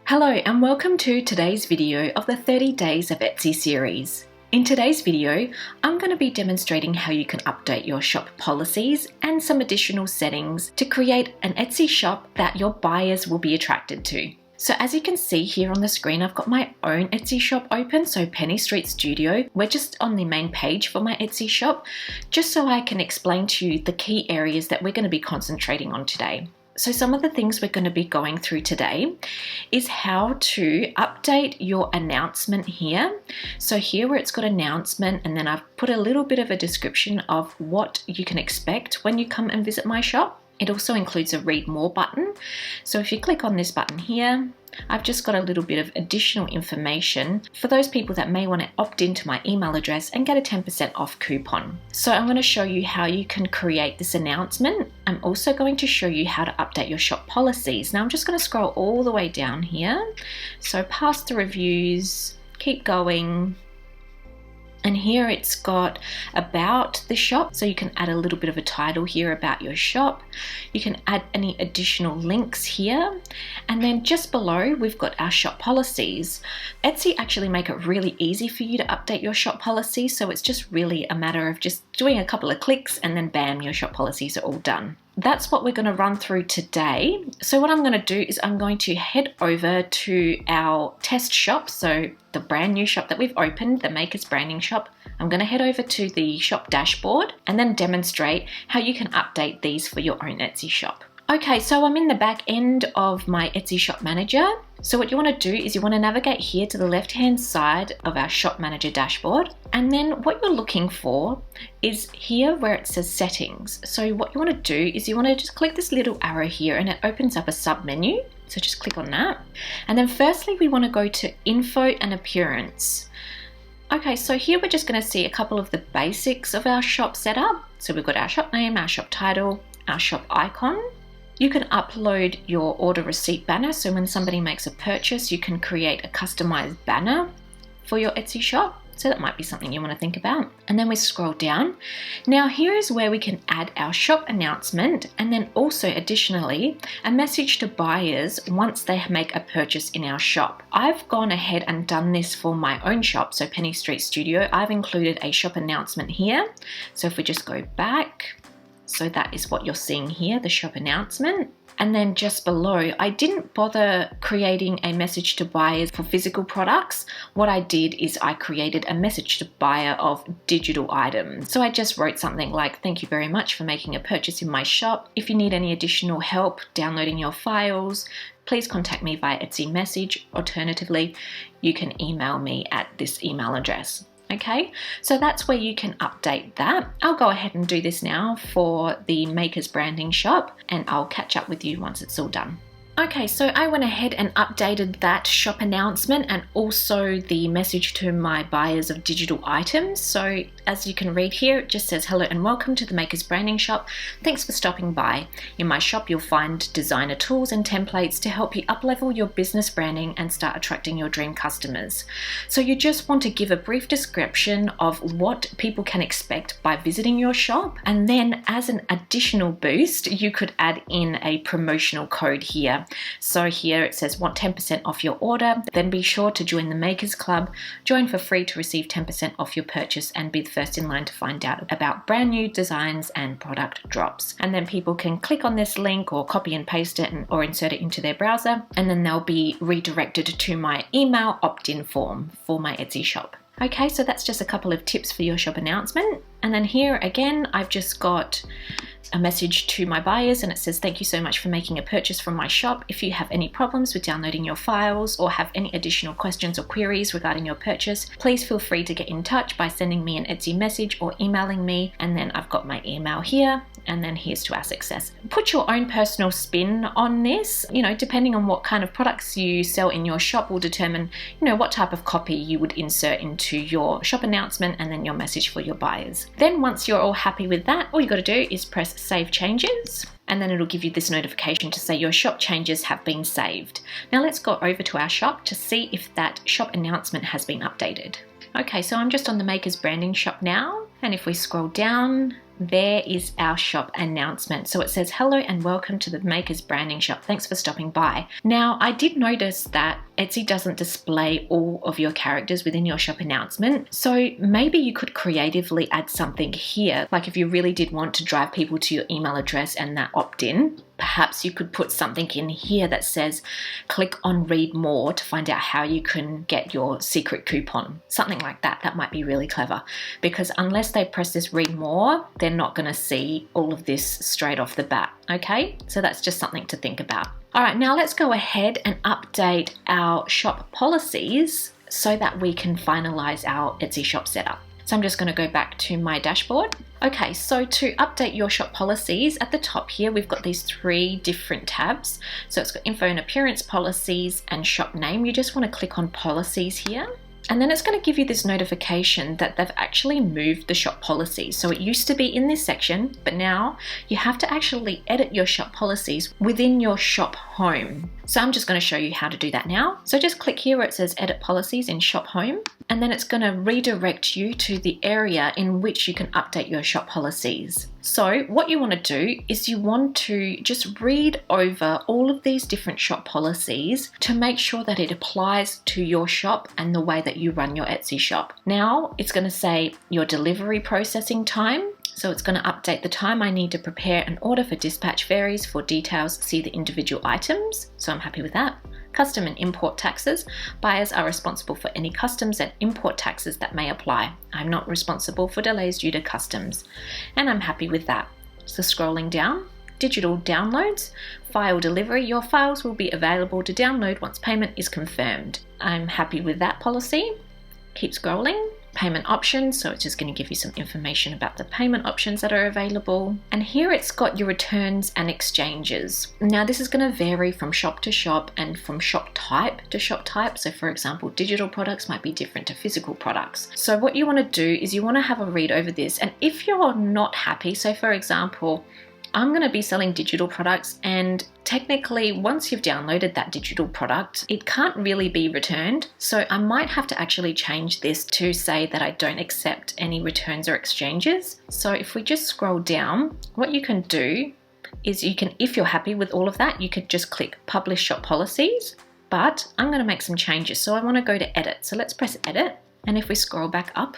Hello and welcome to today's video of the 30 Days of Etsy series. In today's video, I'm going to be demonstrating how you can update your shop policies and some additional settings to create an Etsy shop that your buyers will be attracted to. So as you can see here on the screen, I've got my own Etsy shop open, so Penny Street Studio. We're just on the main page for my Etsy shop, just so I can explain to you the key areas that we're going to be concentrating on today. So some of the things we're going to be going through today is how to update your announcement here. So here where it's got announcement, and then I've put a little bit of a description of what you can expect when you come and visit my shop. It also includes a read more button. So if you click on this button here, I've just got a little bit of additional information for those people that may want to opt into my email address and get a 10% off coupon. So I'm going to show you how you can create this announcement. I'm also going to show you how to update your shop policies. Now I'm just going to scroll all the way down here. So past the reviews, keep going. And here it's got about the shop, so you can add a little bit of a title here about your shop. You can add any additional links here. And then just below, we've got our shop policies. Etsy actually make it really easy for you to update your shop policies, so it's just really a matter of just doing a couple of clicks and then bam, your shop policies are all done. That's what we're going to run through today. So what I'm going to do is I'm going to head over to our test shop, so the brand new shop that we've opened, the Makers Branding Shop. I'm going to head over to the shop dashboard and then demonstrate how you can update these for your own Etsy shop. Okay, so I'm in the back end of my Etsy Shop Manager. So what you want to do is you want to navigate here to the left-hand side of our Shop Manager dashboard. And then what you're looking for is here where it says Settings. So what you want to do is you want to just click this little arrow here and it opens up a sub-menu. So just click on that. And then firstly, we want to go to Info and Appearance. Okay, so here we're just going to see a couple of the basics of our shop setup. So we've got our shop name, our shop title, our shop icon. You can upload your order receipt banner, so when somebody makes a purchase, you can create a customized banner for your Etsy shop. So that might be something you want to think about. And then we scroll down. Now here is where we can add our shop announcement and then also additionally a message to buyers once they make a purchase in our shop. I've gone ahead and done this for my own shop, so Penny Street Studio. I've included a shop announcement here. So if we just go back, so that is what you're seeing here, the shop announcement. And then just below, I didn't bother creating a message to buyers for physical products. What I did is I created a message to buyer of digital items. So I just wrote something like, thank you very much for making a purchase in my shop. If you need any additional help downloading your files, please contact me via Etsy message. Alternatively, you can email me at this email address. Okay, so that's where you can update that. I'll go ahead and do this now for the Makers Branding Shop and I'll catch up with you once it's all done. Okay, so I went ahead and updated that shop announcement and also the message to my buyers of digital items. So as you can read here, it just says, hello and welcome to the Makers Branding Shop. Thanks for stopping by. In my shop, you'll find designer tools and templates to help you up-level your business branding and start attracting your dream customers. So you just want to give a brief description of what people can expect by visiting your shop. And then as an additional boost, you could add in a promotional code here. So here it says want 10% off your order, then be sure to join the Makers Club, join for free to receive 10% off your purchase and be the first in line to find out about brand new designs and product drops. And then people can click on this link or copy and paste it or insert it into their browser, and then they'll be redirected to my email opt-in form for my Etsy shop. Okay, so that's just a couple of tips for your shop announcement. And then here again, I've just got a message to my buyers and it says, thank you so much for making a purchase from my shop. If you have any problems with downloading your files or have any additional questions or queries regarding your purchase, please feel free to get in touch by sending me an Etsy message or emailing me. And then I've got my email here. And then here's to our success. Put your own personal spin on this. You know, depending on what kind of products you sell in your shop will determine, what type of copy you would insert into your shop announcement and then your message for your buyers. Then once you're all happy with that, all you got to do is press Save Changes. And then it'll give you this notification to say your shop changes have been saved. Now let's go over to our shop to see if that shop announcement has been updated. Okay, so I'm just on the Makers Branding Shop now. And if we scroll down, there is our shop announcement. So it says, hello and welcome to the Makers Branding Shop. Thanks for stopping by. Now, I did notice that Etsy doesn't display all of your characters within your shop announcement. So maybe you could creatively add something here. Like if you really did want to drive people to your email address and that opt-in, perhaps you could put something in here that says, click on read more to find out how you can get your secret coupon. Something like that. That might be really clever, because unless they press this read more, they're not going to see all of this straight off the bat. Okay, so that's just something to think about. All right, now let's go ahead and update our shop policies so that we can finalize our Etsy shop setup. So I'm just going to go back to my dashboard. Okay, so to update your shop policies, at the top here, we've got these 3 different tabs. So it's got info and appearance policies and shop name. You just want to click on policies here. And then it's going to give you this notification that they've actually moved the shop policies. So it used to be in this section, but now you have to actually edit your shop policies within your shop home. So I'm just going to show you how to do that now. So just click here where it says edit policies in shop home, and then it's going to redirect you to the area in which you can update your shop policies. So what you want to do is you want to just read over all of these different shop policies to make sure that it applies to your shop and the way that you run your Etsy shop. Now it's going to say your delivery processing time. So it's going to update the time I need to prepare an order for dispatch varies. For details, see the individual items. So I'm happy with that. Custom and import taxes. Buyers are responsible for any customs and import taxes that may apply. I'm not responsible for delays due to customs. And I'm happy with that. So scrolling down, digital downloads, file delivery. Your files will be available to download once payment is confirmed. I'm happy with that policy. Keep scrolling. Payment options, so it's just going to give you some information about the payment options that are available. And here it's got your returns and exchanges. Now this is going to vary from shop to shop and from shop type to shop type. So for example, digital products might be different to physical products. So what you want to do is you want to have a read over this, and if you're not happy, so for example, I'm going to be selling digital products, and technically once you've downloaded that digital product, it can't really be returned. So I might have to actually change this to say that I don't accept any returns or exchanges. So if we just scroll down, what you can do is you can, if you're happy with all of that, you could just click publish shop policies, but I'm going to make some changes. So I want to go to edit. So let's press edit. And if we scroll back up,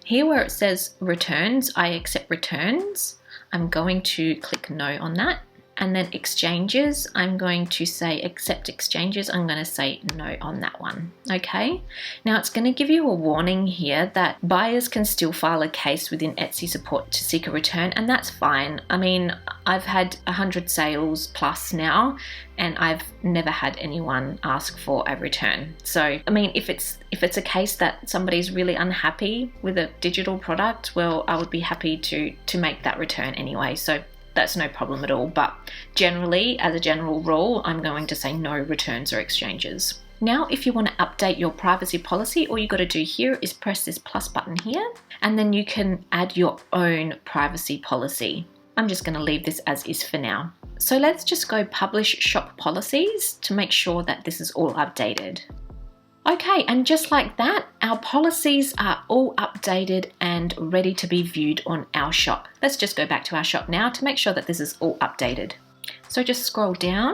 here where it says returns, I accept returns. I'm going to click no on that. And then exchanges, I'm going to say accept exchanges. I'm going to say no on that one. Okay. Now it's going to give you a warning here that buyers can still file a case within Etsy support to seek a return, and that's fine. I mean, I've had 100 sales plus now, and I've never had anyone ask for a return. So, I mean, if it's a case that somebody's really unhappy with a digital product, well, I would be happy to make that return anyway. So that's no problem at all. But generally, as a general rule, I'm going to say no returns or exchanges. Now, if you want to update your privacy policy, all you got to do here is press this plus button here, and then you can add your own privacy policy. I'm just going to leave this as is for now. So let's just go publish shop policies to make sure that this is all updated. Okay, and just like that, our policies are all updated and ready to be viewed on our shop. Let's just go back to our shop now to make sure that this is all updated. So just scroll down.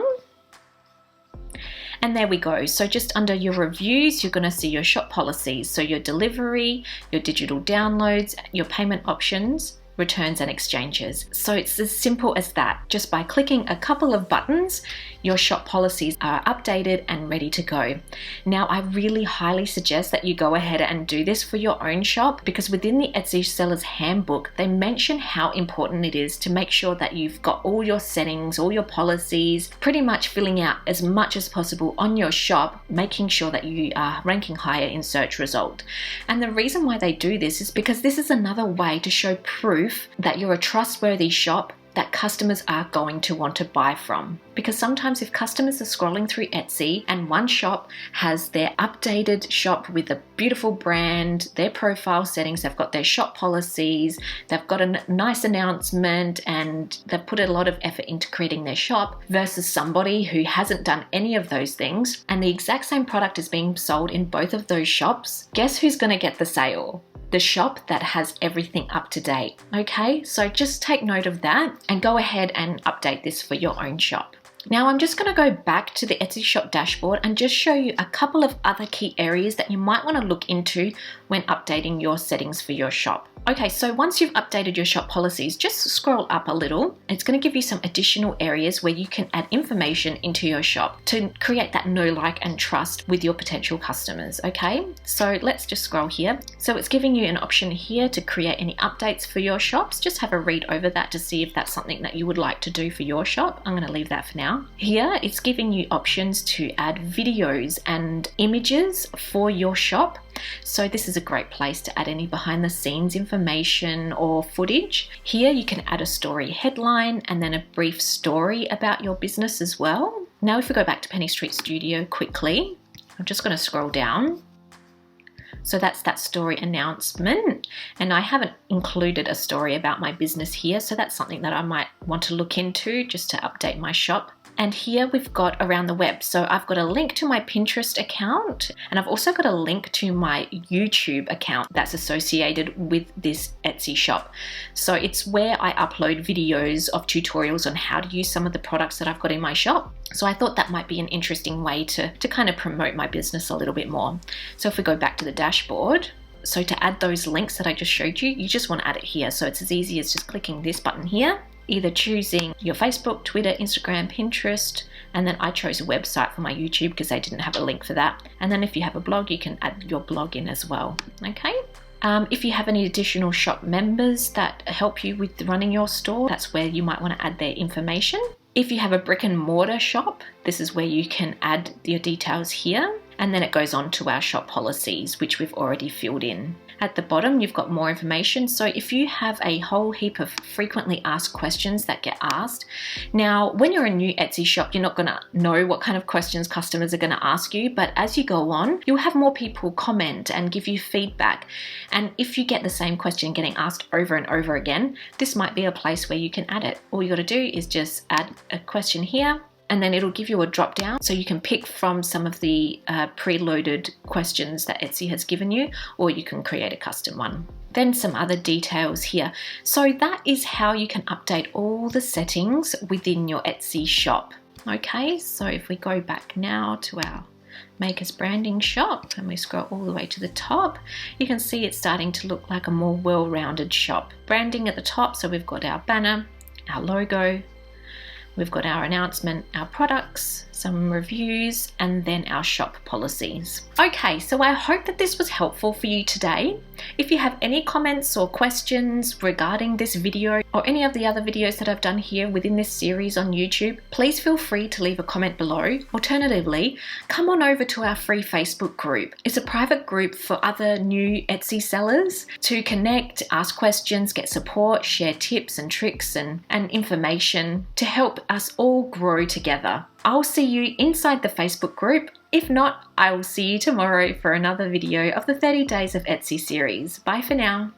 And there we go. So just under your reviews, you're going to see your shop policies. So your delivery, your digital downloads, your payment options, returns and exchanges. So it's as simple as that. Just by clicking a couple of buttons, your shop policies are updated and ready to go. Now, I really highly suggest that you go ahead and do this for your own shop, because within the Etsy Seller's Handbook, they mention how important it is to make sure that you've got all your settings, all your policies, pretty much filling out as much as possible on your shop, making sure that you are ranking higher in search result. And the reason why they do this is because this is another way to show proof that you're a trustworthy shop that customers are going to want to buy from. Because sometimes if customers are scrolling through Etsy and one shop has their updated shop with a beautiful brand, their profile settings, they've got their shop policies, they've got a nice announcement, and they've put a lot of effort into creating their shop, versus somebody who hasn't done any of those things, and the exact same product is being sold in both of those shops, guess who's going to get the sale? the shop that has everything up to date. Okay, so just take note of that and go ahead and update this for your own shop. Now I'm just going to go back to the Etsy shop dashboard and just show you a couple of other key areas that you might want to look into when updating your settings for your shop. Okay, so once you've updated your shop policies, just scroll up a little. It's going to give you some additional areas where you can add information into your shop to create that know, like, and trust with your potential customers. Okay, so let's just scroll here. So it's giving you an option here to create any updates for your shops. Just have a read over that to see if that's something that you would like to do for your shop. I'm going to leave that for now. Here, it's giving you options to add videos and images for your shop. So this is a great place to add any behind the scenes information or footage. Here you can add a story headline and then a brief story about your business as well. Now if we go back to Penny Street Studio quickly, I'm just going to scroll down. So that's that story announcement, and I haven't included a story about my business here, so that's something that I might want to look into just to update my shop. And here we've got around the web. So I've got a link to my Pinterest account, and I've also got a link to my YouTube account that's associated with this Etsy shop. So it's where I upload videos of tutorials on how to use some of the products that I've got in my shop. So I thought that might be an interesting way to kind of promote my business a little bit more. So if we go back to the dashboard, so to add those links that I just showed you, you just want to add it here. So it's as easy as just clicking this button here, either choosing your Facebook, Twitter, Instagram, Pinterest, and then I chose a website for my YouTube because they didn't have a link for that. And then if you have a blog, you can add your blog in as well. Okay. If you have any additional shop members that help you with running your store, that's where you might want to add their information. If you have a brick and mortar shop, this is where you can add your details here. And then it goes on to our shop policies, which we've already filled in. At the bottom, you've got more information. So if you have a whole heap of frequently asked questions that get asked, now when you're a new Etsy shop, you're not going to know what kind of questions customers are going to ask you. But as you go on, you'll have more people comment and give you feedback. And if you get the same question getting asked over and over again, this might be a place where you can add it. All you got to do is just add a question here, and then it'll give you a drop down so you can pick from some of the preloaded questions that Etsy has given you, or you can create a custom one. Then some other details here. So that is how you can update all the settings within your Etsy shop. Okay, so if we go back now to our Makers Branding shop and we scroll all the way to the top, you can see it's starting to look like a more well-rounded shop. Branding at the top, so we've got our banner, our logo, we've got our announcement, our products, some reviews, and then our shop policies. Okay, so I hope that this was helpful for you today. If you have any comments or questions regarding this video or any of the other videos that I've done here within this series on YouTube, please feel free to leave a comment below. Alternatively, come on over to our free Facebook group. It's a private group for other new Etsy sellers to connect, ask questions, get support, share tips and tricks and information to help us all grow together. I'll see you inside the Facebook group. If not, I will see you tomorrow for another video of the 30 Days of Etsy series. Bye for now.